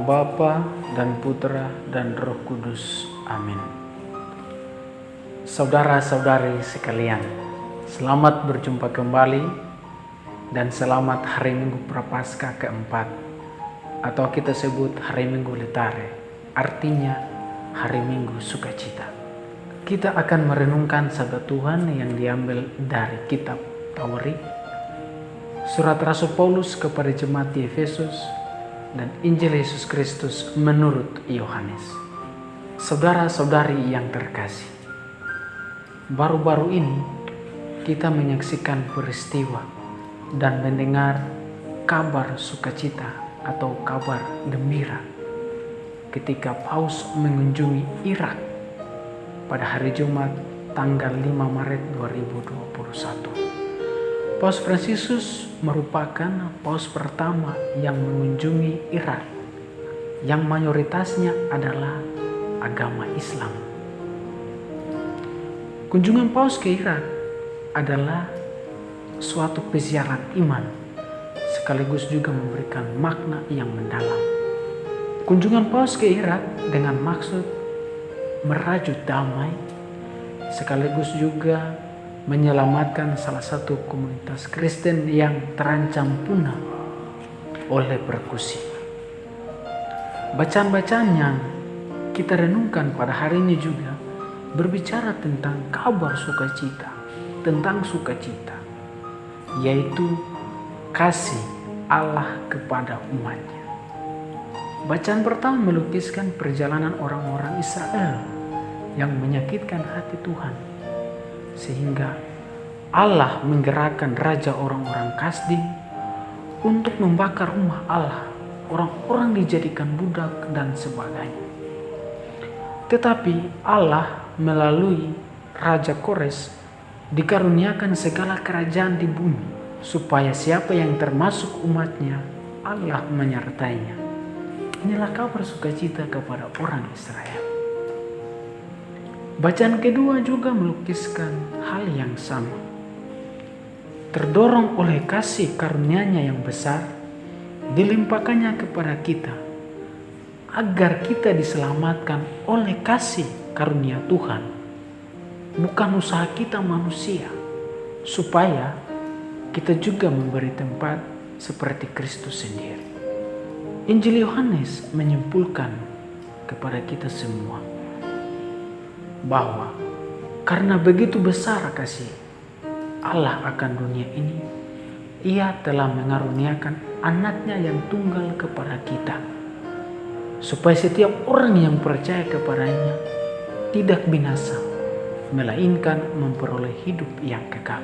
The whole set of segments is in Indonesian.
Bapa dan Putra dan Roh Kudus. Amin. Saudara-saudari sekalian, selamat berjumpa kembali dan selamat hari Minggu Prapaskah keempat, atau kita sebut hari Minggu Letare, artinya hari Minggu Sukacita. Kita akan merenungkan sabda Tuhan yang diambil dari kitab Tawarik, surat Rasul Paulus kepada jemaat di Efesus, dan Injil Yesus Kristus menurut Yohanes. Saudara-saudari yang terkasih, baru-baru ini kita menyaksikan peristiwa dan mendengar kabar sukacita atau kabar gembira ketika Paus mengunjungi Irak pada hari Jumat tanggal 5 Maret 2021. Paus Fransiskus merupakan paus pertama yang mengunjungi Irak, yang mayoritasnya adalah agama Islam. Kunjungan paus ke Irak adalah suatu peziarah iman, sekaligus juga memberikan makna yang mendalam. Kunjungan paus ke Irak dengan maksud merajut damai, sekaligus juga menyelamatkan salah satu komunitas Kristen yang terancam punah oleh persekusi. Bacaan-bacaan yang kita renungkan pada hari ini juga berbicara tentang kabar sukacita, tentang sukacita, yaitu kasih Allah kepada umatnya. Bacaan pertama melukiskan perjalanan orang-orang Israel yang menyakitkan hati Tuhan, sehingga Allah menggerakkan raja orang-orang Kasdim untuk membakar rumah Allah, orang-orang dijadikan budak dan sebagainya. Tetapi Allah melalui Raja Kores dikaruniakan segala kerajaan di bumi, supaya siapa yang termasuk umatnya, Allah menyertainya. Inilah kabar sukacita kepada orang Israel. Bacaan kedua juga melukiskan hal yang sama. Terdorong oleh kasih karunia-Nya yang besar, dilimpahkannya kepada kita, agar kita diselamatkan oleh kasih karunia Tuhan, bukan usaha kita manusia, supaya kita juga memberi tempat seperti Kristus sendiri. Injil Yohanes menyimpulkan kepada kita semua bahwa karena begitu besar kasih Allah akan dunia ini, Ia telah mengaruniakan anaknya yang tunggal kepada kita, supaya setiap orang yang percaya kepadanya tidak binasa, melainkan memperoleh hidup yang kekal.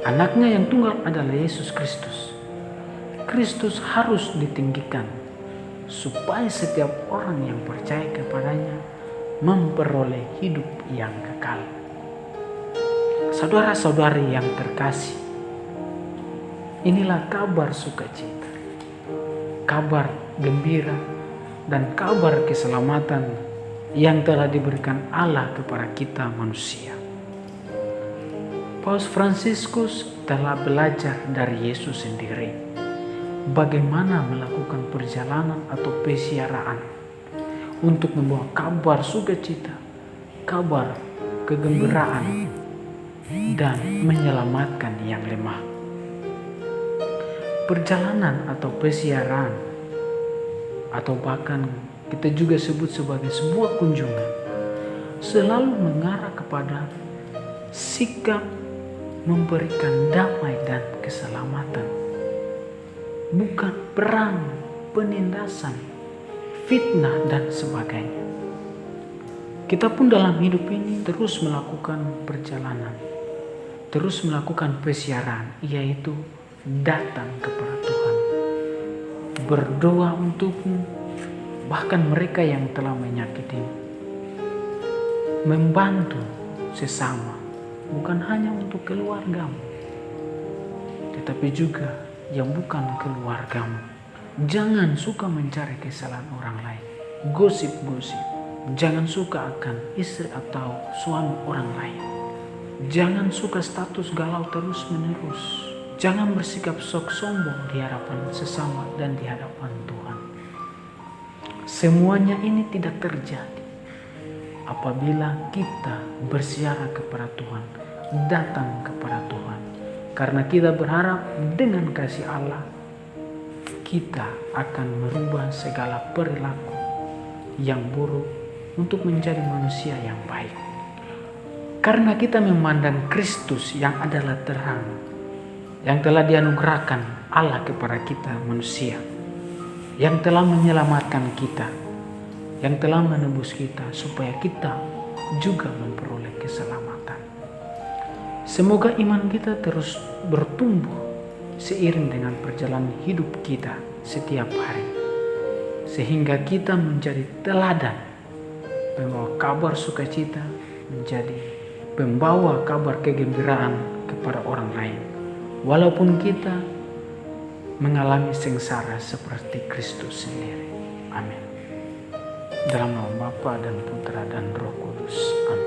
Anaknya yang tunggal adalah Yesus Kristus. Kristus harus ditinggikan supaya setiap orang yang percaya kepadanya memperoleh hidup yang kekal. Saudara-saudari yang terkasih, inilah kabar sukacita, kabar gembira, dan kabar keselamatan yang telah diberikan Allah kepada kita manusia. Paus Fransiskus telah belajar dari Yesus sendiri bagaimana melakukan perjalanan atau pesiaraan untuk membawa kabar sukacita, kabar kegembiraan, dan menyelamatkan yang lemah. Perjalanan atau pesiaraan, atau bahkan kita juga sebut sebagai sebuah kunjungan, selalu mengarah kepada sikap memberikan damai dan keselamatan, bukan perang, penindasan, fitnah, dan sebagainya. Kita pun dalam hidup ini terus melakukan perjalanan, terus melakukan pesiaran, yaitu datang kepada Tuhan, berdoa untukmu, bahkan mereka yang telah menyakitimu, membantu sesama, bukan hanya untuk keluargamu, tetapi juga yang bukan keluargamu. Jangan suka mencari kesalahan orang lain, gosip-gosip. Jangan suka akan istri atau suami orang lain. Jangan suka status galau terus menerus. Jangan bersikap sok sombong di hadapan sesama dan di hadapan Tuhan. Semuanya ini tidak terjadi apabila kita bersiara kepada Tuhan, datang kepada Tuhan. Karena kita berharap dengan kasih Allah, kita akan merubah segala perilaku yang buruk untuk menjadi manusia yang baik. Karena kita memandang Kristus yang adalah terang, yang telah dianugerahkan Allah kepada kita manusia, yang telah menyelamatkan kita, yang telah menebus kita supaya kita juga memperoleh keselamatan. Semoga iman kita terus bertumbuh seiring dengan perjalanan hidup kita setiap hari, sehingga kita menjadi teladan membawa kabar sukacita, menjadi pembawa kabar kegembiraan kepada orang lain, walaupun kita mengalami sengsara seperti Kristus sendiri. Amin. Dalam nama Bapa dan Putra dan Roh Kudus. Amin.